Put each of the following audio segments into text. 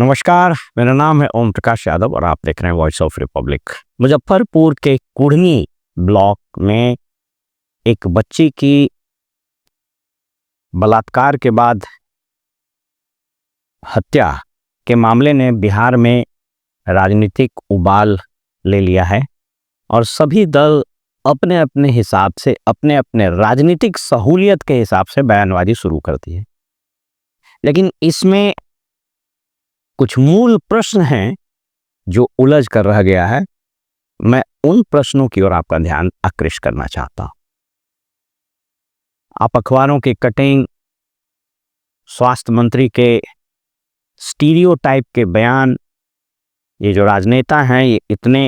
नमस्कार, मेरा नाम है ओम प्रकाश यादव और आप देख रहे हैं वॉइस ऑफ रिपब्लिक। मुजफ्फरपुर के कुढ़नी ब्लॉक में एक बच्ची की बलात्कार के बाद हत्या के मामले ने बिहार में राजनीतिक उबाल ले लिया है और सभी दल अपने अपने हिसाब से अपने अपने राजनीतिक सहूलियत के हिसाब से बयानबाजी शुरू करती है। लेकिन इसमें कुछ मूल प्रश्न हैं जो उलझ कर रह गया है। मैं उन प्रश्नों की ओर आपका ध्यान आकृष्ट करना चाहता हूं। आप अखबारों की कटिंग, स्वास्थ्य मंत्री के स्टीरियोटाइप के बयान, ये जो राजनेता हैं ये इतने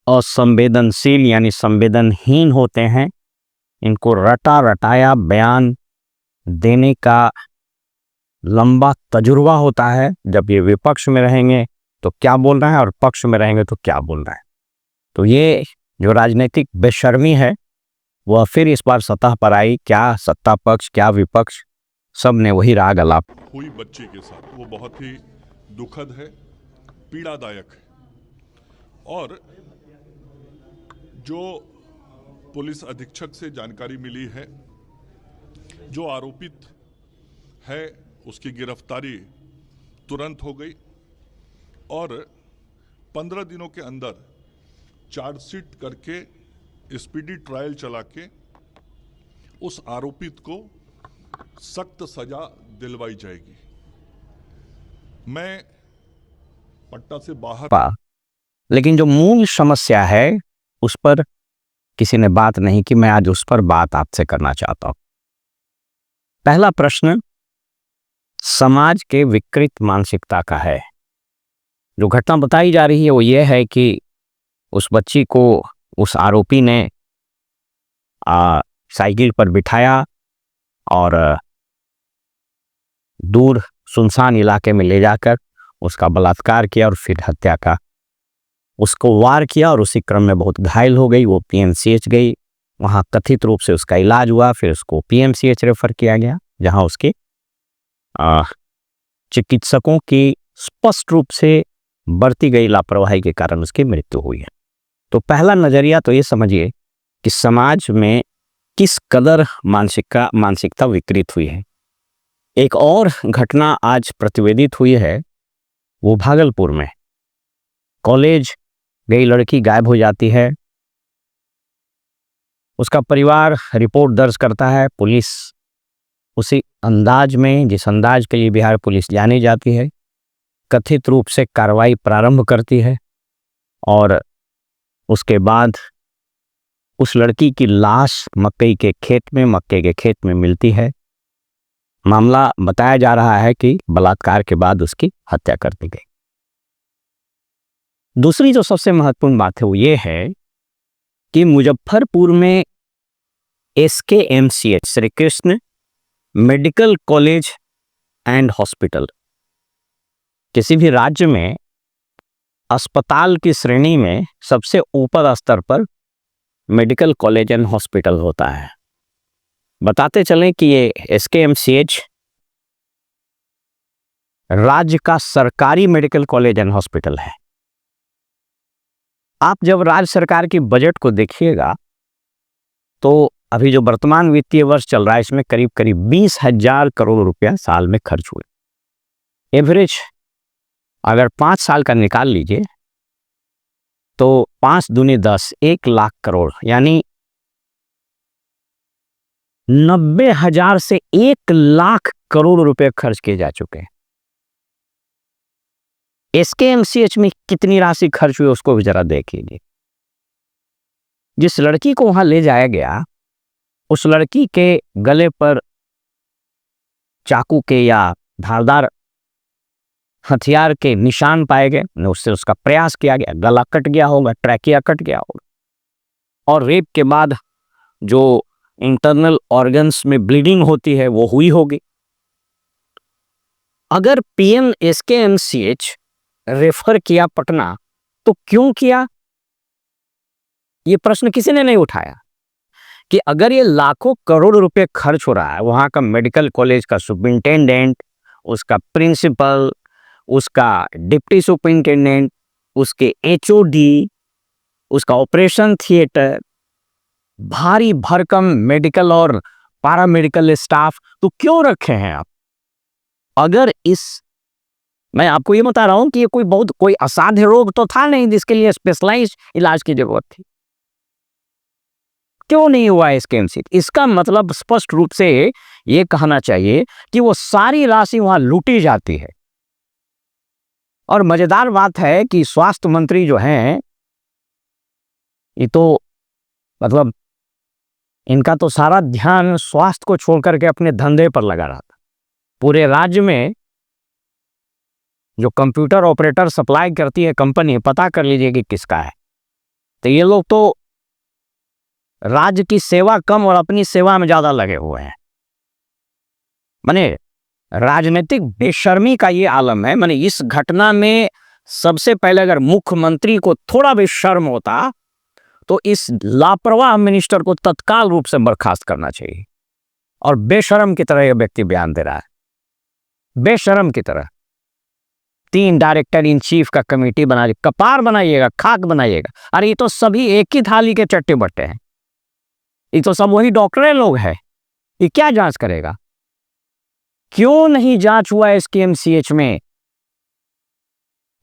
असंवेदनशील यानी संवेदनहीन होते हैं, इनको रटा रटाया बयान देने का लंबा तजुर्बा होता है। जब ये विपक्ष में रहेंगे तो क्या बोल रहे हैं और पक्ष में रहेंगे तो क्या बोल रहे हैं। तो ये जो राजनीतिक बेशर्मी है वह फिर इस बार सतह पर आई। क्या सत्ता पक्ष क्या विपक्ष, सब ने वही राग अलाप हुई बच्चे के साथ, वो बहुत ही दुखद है, पीड़ादायक है। और जो पुलिस अधीक्षक से जानकारी मिली है, जो आरोपित है उसकी गिरफ्तारी तुरंत हो गई और 15 दिनों के अंदर चार्जशीट करके स्पीडी ट्रायल चला के उस आरोपित को सख्त सजा दिलवाई जाएगी। मैं पटना से बाहर, लेकिन जो मूल समस्या है उस पर किसी ने बात नहीं की। मैं आज उस पर बात आपसे करना चाहता हूं। पहला प्रश्न समाज के विकृत मानसिकता का है। जो घटना बताई जा रही है वो ये है कि उस बच्ची को उस आरोपी ने साइकिल पर बिठाया और दूर सुनसान इलाके में ले जाकर उसका बलात्कार किया और फिर हत्या का उसको वार किया और उसी क्रम में बहुत घायल हो गई। वो पीएमसीएच गई, वहाँ कथित रूप से उसका इलाज हुआ, फिर उसको पीएमसीएच रेफर किया गया, जहाँ उसके चिकित्सकों की स्पष्ट रूप से बढ़ती गई लापरवाही के कारण उसकी मृत्यु हुई है। तो पहला नजरिया तो ये समझिए कि समाज में किस कदर मानसिकता विकृत हुई है। एक और घटना आज प्रतिवेदित हुई है, वो भागलपुर में। कॉलेज गई लड़की गायब हो जाती है, उसका परिवार रिपोर्ट दर्ज करता है। पुलिस उसी अंदाज में, जिस अंदाज के लिए बिहार पुलिस जानी जाती है, कथित रूप से कार्रवाई प्रारंभ करती है और उसके बाद उस लड़की की लाश मक्के के खेत में मिलती है। मामला बताया जा रहा है कि बलात्कार के बाद उसकी हत्या कर दी गई। दूसरी जो सबसे महत्वपूर्ण बात है वो ये है कि मुजफ्फरपुर में SKMCH, Shri Krishna medical college and hospital, किसी भी राज्य में अस्पताल की श्रेणी में सबसे ऊपर स्तर पर मेडिकल कॉलेज एंड हॉस्पिटल होता है। बताते चलें कि ये SKMCH राज्य का सरकारी मेडिकल कॉलेज एंड हॉस्पिटल है। आप जब राज्य सरकार की बजट को देखिएगा तो अभी जो वर्तमान वित्तीय वर्ष चल रहा है इसमें करीब करीब 20,000 करोड़ रुपया साल में खर्च हुए। एवरेज अगर 5 साल का निकाल लीजिए तो 5 दूनी 10, 1 लाख करोड़, यानी 90,000 से 1 लाख करोड़ रुपए खर्च किए जा चुके हैं। SKMCH में कितनी राशि खर्च हुई उसको भी जरा देख लीजिए। जिस लड़की को वहां ले जाया गया उस लड़की के गले पर चाकू के या धारदार हथियार के निशान पाए गए, उससे उसका प्रयास किया गया, गला कट गया होगा, ट्रैकिया कट गया होगा और रेप के बाद जो इंटरनल ऑर्गन्स में ब्लीडिंग होती है वो हुई होगी। अगर PM SKMCH रेफर किया पटना तो क्यों किया, ये प्रश्न किसी ने नहीं उठाया कि अगर ये लाखों करोड़ रुपए खर्च हो रहा है, वहां का मेडिकल कॉलेज का सुपरिंटेंडेंट, उसका प्रिंसिपल, उसका डिप्टी सुपरिंटेंडेंट, उसके एचओडी, उसका ऑपरेशन थिएटर, भारी भरकम मेडिकल और पैरामेडिकल स्टाफ तो क्यों रखे हैं आप? अगर मैं आपको ये बता रहा हूं कि ये कोई असाध्य रोग तो था नहीं जिसके लिए स्पेशलाइज्ड इलाज की जरूरत थी। क्यों नहीं हुआ एसकेएमसी? इसका मतलब स्पष्ट रूप से ये कहना चाहिए कि वो सारी राशि वहां लूटी जाती है। और मजेदार बात है कि स्वास्थ्य मंत्री जो हैं, ये तो मतलब इनका तो सारा ध्यान स्वास्थ्य को छोड़ करके अपने धंधे पर लगा रहा था। पूरे राज्य में जो कंप्यूटर ऑपरेटर सप्लाई करती है कंपनी, पता कर लीजिए कि किसका है। तो ये लोग तो राज्य की सेवा कम और अपनी सेवा में ज्यादा लगे हुए हैं। माने राजनीतिक बेशर्मी का ये आलम है। माने इस घटना में सबसे पहले अगर मुख्यमंत्री को थोड़ा भी शर्म होता तो इस लापरवाह मिनिस्टर को तत्काल रूप से बर्खास्त करना चाहिए। और बेशर्म की तरह यह व्यक्ति बयान दे रहा है, बेशर्म की तरह। 3 डायरेक्टर इन चीफ का कमेटी बना, कपार बनाइएगा, खाक बनाइएगा। अरे ये तो सभी एक ही थाली के चट्टे बट्टे हैं, ये तो सब वही डॉक्टर लोग हैं। ये क्या जांच करेगा? क्यों नहीं जांच हुआ एसकेएमसीएच में?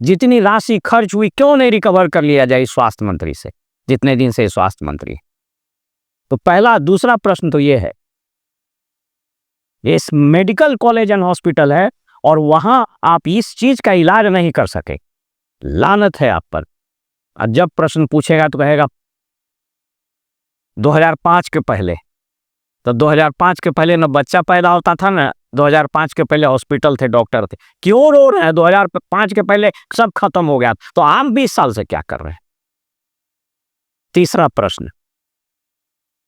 जितनी राशि खर्च हुई क्यों नहीं रिकवर कर लिया जाए स्वास्थ्य मंत्री से, जितने दिन से स्वास्थ्य मंत्री? तो पहला। दूसरा प्रश्न तो ये है, इस मेडिकल कॉलेज एंड हॉस्पिटल है और वहां आप इस चीज का इलाज नहीं कर सके, लानत है आप पर। और जब प्रश्न पूछेगा तो कहेगा 2005 के पहले। तो 2005 के पहले न बच्चा पैदा होता था, ना 2005 के पहले हॉस्पिटल थे, डॉक्टर थे। क्यों रो रहे हैं? 2005 के पहले सब खत्म हो गया, तो आप 20 साल से क्या कर रहे हैं? तीसरा प्रश्न,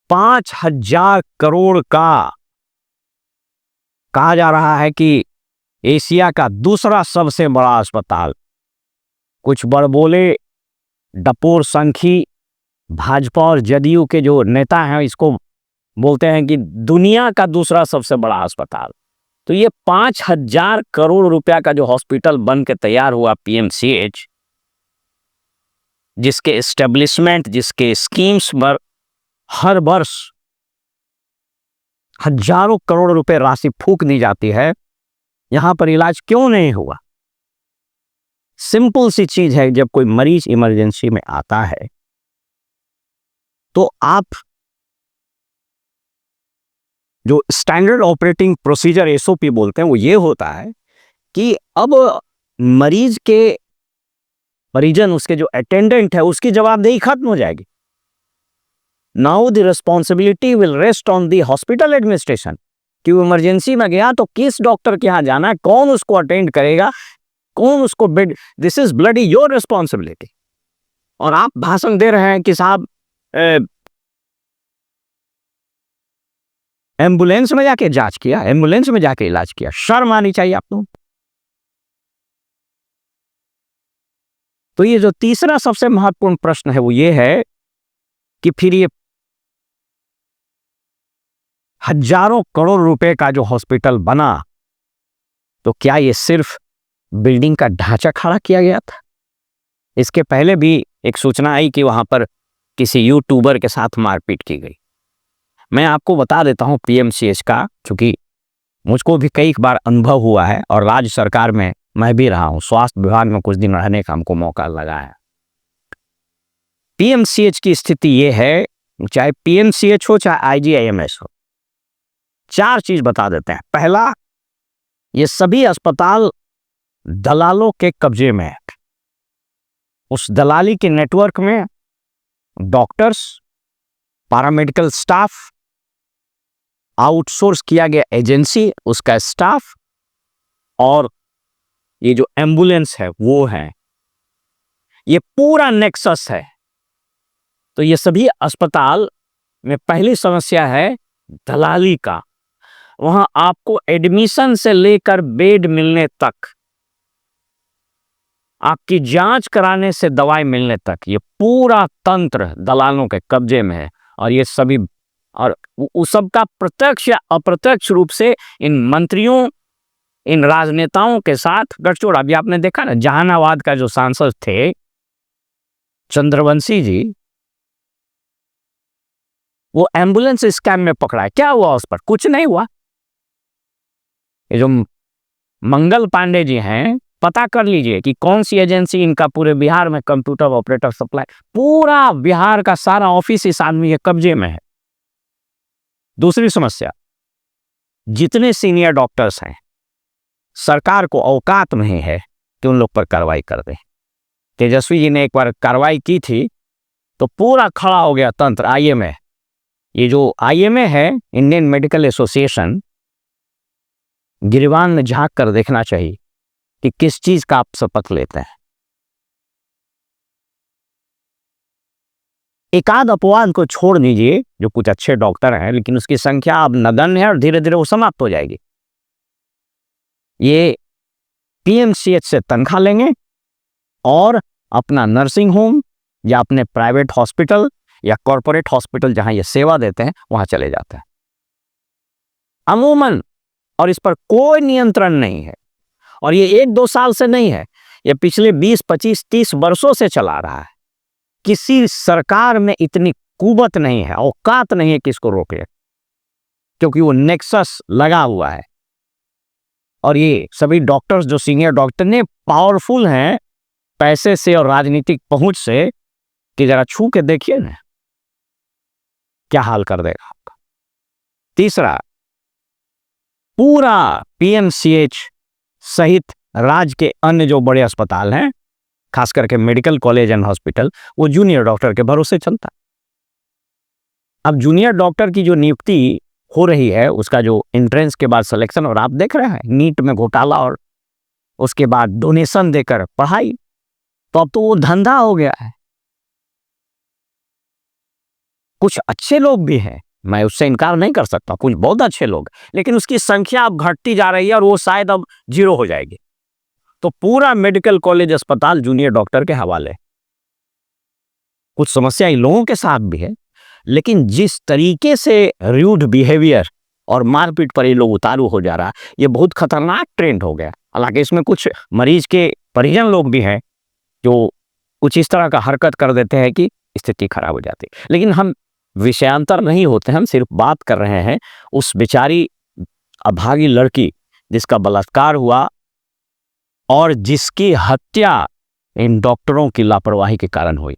5,000 करोड़ का कहा जा रहा है कि एशिया का दूसरा सबसे बड़ा अस्पताल। कुछ बड़बोले डपोर संखी भाजपा और जदयू के जो नेता हैं इसको बोलते हैं कि दुनिया का दूसरा सबसे बड़ा अस्पताल। तो ये 5,000 करोड़ रुपया का जो हॉस्पिटल बन के तैयार हुआ पीएमसीएच, जिसके एस्टेब्लिशमेंट, जिसके स्कीम्स पर हर वर्ष हजारों करोड़ रुपए राशि फूंक दी जाती है, यहां पर इलाज क्यों नहीं हुआ? सिंपल सी चीज है, जब कोई मरीज इमरजेंसी में आता है तो आप जो स्टैंडर्ड ऑपरेटिंग प्रोसीजर एसओपी बोलते हैं वो ये होता है कि अब मरीज के परिजन, उसके जो अटेंडेंट है, उसकी जवाबदेही खत्म हो जाएगी। Now the responsibility will rest on the hospital administration. कि वो इमरजेंसी में गया तो किस डॉक्टर के यहां जाना है, कौन उसको अटेंड करेगा, कौन उसको bed, this is bloody your responsibility. और आप भाषण दे रहे हैं कि साहब एम्बुलेंस में जाके जांच किया, एम्बुलेंस में जाके इलाज किया। शर्म आनी चाहिए आपको। तो ये जो तीसरा सबसे महत्वपूर्ण प्रश्न है वो ये है कि फिर ये हजारों करोड़ रुपए का जो हॉस्पिटल बना, तो क्या ये सिर्फ बिल्डिंग का ढांचा खड़ा किया गया था? इसके पहले भी एक सूचना आई कि वहां पर किसी यूट्यूबर के साथ मारपीट की गई। मैं आपको बता देता हूं पीएमसीएच का, क्योंकि मुझको भी कई बार अनुभव हुआ है और राज्य सरकार में मैं भी रहा हूं, स्वास्थ्य विभाग में कुछ दिन रहने का हमको मौका लगा है। पीएमसीएच की स्थिति यह है, चाहे पीएमसीएच हो चाहे आईजीआईएमएस हो, 4 चीज बता देते हैं। पहला, ये सभी अस्पताल दलालों के कब्जे में है। उस दलाली के नेटवर्क में डॉक्टर्स, पैरामेडिकल स्टाफ, आउटसोर्स किया गया एजेंसी, उसका स्टाफ, और ये जो एम्बुलेंस है वो है। ये पूरा नेक्सस है। तो ये सभी अस्पताल में पहली समस्या है दलाली का। वहां आपको एडमिशन से लेकर बेड मिलने तक, आपकी जांच कराने से दवाई मिलने तक, ये पूरा तंत्र दलालों के कब्जे में है। और ये सभी, और उस सबका प्रत्यक्ष या अप्रत्यक्ष रूप से इन मंत्रियों इन राजनेताओं के साथ गठजोड़। अभी आपने देखा ना, जहानाबाद का जो सांसद थे चंद्रवंशी जी, वो एम्बुलेंस स्कैम में पकड़ा है। क्या हुआ उस पर? कुछ नहीं हुआ। ये जो मंगल पांडे जी हैं, पता कर लीजिए कि कौन सी एजेंसी इनका पूरे बिहार में कंप्यूटर ऑपरेटर सप्लाई, पूरा बिहार का सारा ऑफिस इस आदमी के कब्जे में है। दूसरी समस्या, जितने सीनियर डॉक्टर्स हैं, सरकार को औकात नहीं है कि उन लोग पर कार्रवाई कर दे। तेजस्वी जी ने एक बार कार्रवाई की थी तो पूरा खड़ा हो गया तंत्र। आईएमए, ये जो आईएमए है, इंडियन मेडिकल एसोसिएशन, गिरबान में झांक कर देखना चाहिए कि किस चीज का आप शपथ लेते हैं। एक आध अपवाद को छोड़ दीजिए जो कुछ अच्छे डॉक्टर हैं, लेकिन उसकी संख्या अब नगण्य है और धीरे धीरे वो समाप्त हो जाएगी। ये पीएमसीएच से तनख्वाह लेंगे और अपना नर्सिंग होम या अपने प्राइवेट हॉस्पिटल या कॉरपोरेट हॉस्पिटल जहां ये सेवा देते हैं वहां चले जाते हैं अमूमन। और इस पर कोई नियंत्रण नहीं है। और ये 1-2 साल से नहीं है, ये पिछले 20, 25, 30 वर्षों से चला रहा है। किसी सरकार में इतनी कुवत नहीं है, औकात नहीं है कि इसको रोक ले, क्योंकि वो नेक्सस लगा हुआ है। और ये सभी डॉक्टर्स जो सीनियर डॉक्टर ने पावरफुल हैं पैसे से और राजनीतिक पहुंच से, कि जरा छू के देखिए ना क्या हाल कर देगा आपका। तीसरा, पूरा पीएमसीएच सहित राज्य के अन्य जो बड़े अस्पताल हैं, खास करके मेडिकल कॉलेज एंड हॉस्पिटल, वो जूनियर डॉक्टर के भरोसे चलता है। अब जूनियर डॉक्टर की जो नियुक्ति हो रही है, उसका जो एंट्रेंस के बाद सिलेक्शन, और आप देख रहे हैं नीट में घोटाला और उसके बाद डोनेशन देकर पढ़ाई, तो अब तो वो धंधा हो गया है। कुछ अच्छे लोग भी हैं, मैं उससे इनकार नहीं कर सकता, कुछ बहुत अच्छे लोग, लेकिन उसकी संख्या अब घटती जा रही है और वो शायद अब 0 हो जाएगी। तो पूरा मेडिकल कॉलेज अस्पताल जूनियर डॉक्टर के हवाले। कुछ समस्या इन लोगों के साथ भी है, लेकिन जिस तरीके से रूड बिहेवियर और मारपीट पर ये लोग उतारू हो जा रहा, ये बहुत खतरनाक ट्रेंड हो गया। हालांकि इसमें कुछ मरीज के परिजन लोग भी हैं जो कुछ इस तरह का हरकत कर देते हैं कि स्थिति खराब हो जाती है। लेकिन हम विषयांतर नहीं होते, हम सिर्फ बात कर रहे हैं उस बेचारी अभागी लड़की जिसका बलात्कार हुआ और जिसकी हत्या इन डॉक्टरों की लापरवाही के कारण हुई।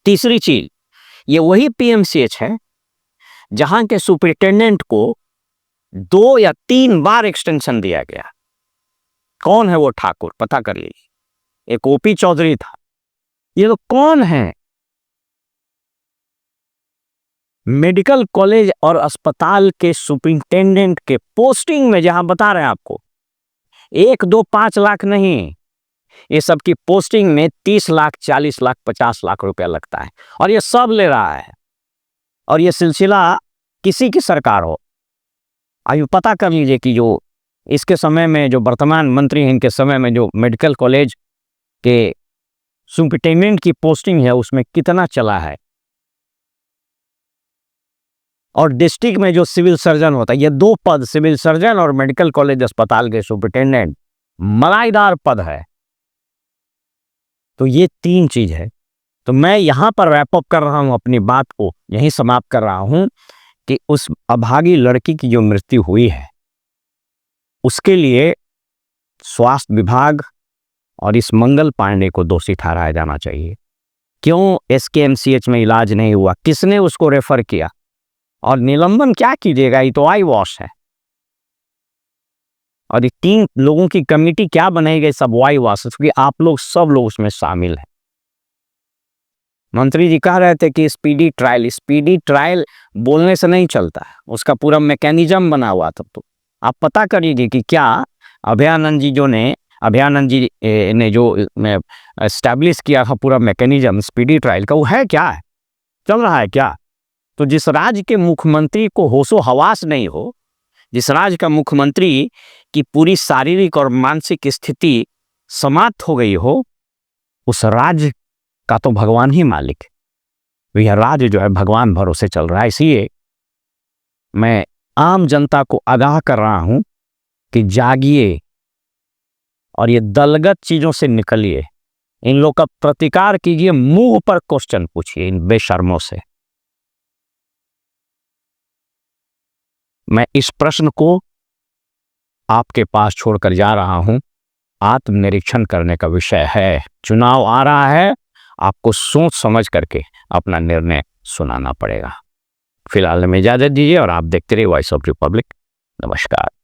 तीसरी चीज, ये वही पीएमसीएच है जहां के सुपरिटेंडेंट को 2 या 3 बार एक्सटेंशन दिया गया। कौन है वो ठाकुर? पता कर लीजिए। एक ओपी चौधरी था। ये लोग कौन है? मेडिकल कॉलेज और अस्पताल के सुपरिटेंडेंट के पोस्टिंग में, जहां बता रहे हैं आपको 1, 2, 5 लाख नहीं, ये सब की पोस्टिंग में 30 लाख, 40 लाख, 50 लाख रुपया लगता है, और ये सब ले रहा है। और ये सिलसिला किसी की सरकार हो, अभी पता कर लीजिए कि जो इसके समय में जो वर्तमान मंत्री हैं, इनके समय में जो मेडिकल कॉलेज के सुपरिटेंडेंट की पोस्टिंग है उसमें कितना चला है। और डिस्ट्रिक्ट में जो सिविल सर्जन होता है, ये 2 पद, सिविल सर्जन और मेडिकल कॉलेज अस्पताल के सुपरिटेंडेंट, मलाईदार पद है। तो ये 3 चीज है। तो मैं यहां पर रैप अप कर रहा हूं, अपनी बात को यहीं समाप्त कर रहा हूं कि उस अभागी लड़की की जो मृत्यु हुई है उसके लिए स्वास्थ्य विभाग और इस मंगल पांडे को दोषी ठहराया जाना चाहिए। क्यों एसकेएमसीएच में इलाज नहीं हुआ? किसने उसको रेफर किया? और निलंबन क्या कीजिएगा? ये तो आई वॉश है। और ये 3 लोगों की कमेटी क्या बनाई सब वाई वॉश, क्योंकि आप लोग सब लोग उसमें शामिल हैं। मंत्री जी कह रहे थे कि स्पीडी ट्रायल बोलने से नहीं चलता है, उसका पूरा मैकेनिज्म बना हुआ था। तो आप पता करिए कि क्या अभयानंद जी ने जो एस्टैब्लिश किया था पूरा मैकेनिज्म स्पीडी ट्रायल का, वो है क्या है, चल रहा है क्या? तो जिस राज्य के मुख्यमंत्री को होशो हवास नहीं हो, जिस राज्य का मुख्यमंत्री की पूरी शारीरिक और मानसिक स्थिति समाप्त हो गई हो, उस राज्य का तो भगवान ही मालिक है। यह राज्य जो है भगवान भरोसे चल रहा है। इसलिए मैं आम जनता को आगाह कर रहा हूं कि जागिए और ये दलगत चीजों से निकलिए, इन लोग का प्रतिकार कीजिए, मुंह पर क्वेश्चन पूछिए इन बेशर्मों से। मैं इस प्रश्न को आपके पास छोड़कर जा रहा हूं। आत्मनिरीक्षण करने का विषय है। चुनाव आ रहा है, आपको सोच समझ करके अपना निर्णय सुनाना पड़ेगा। फिलहाल हमें इजाजत दीजिए और आप देखते रहिए वॉइस ऑफ रिपब्लिक। नमस्कार।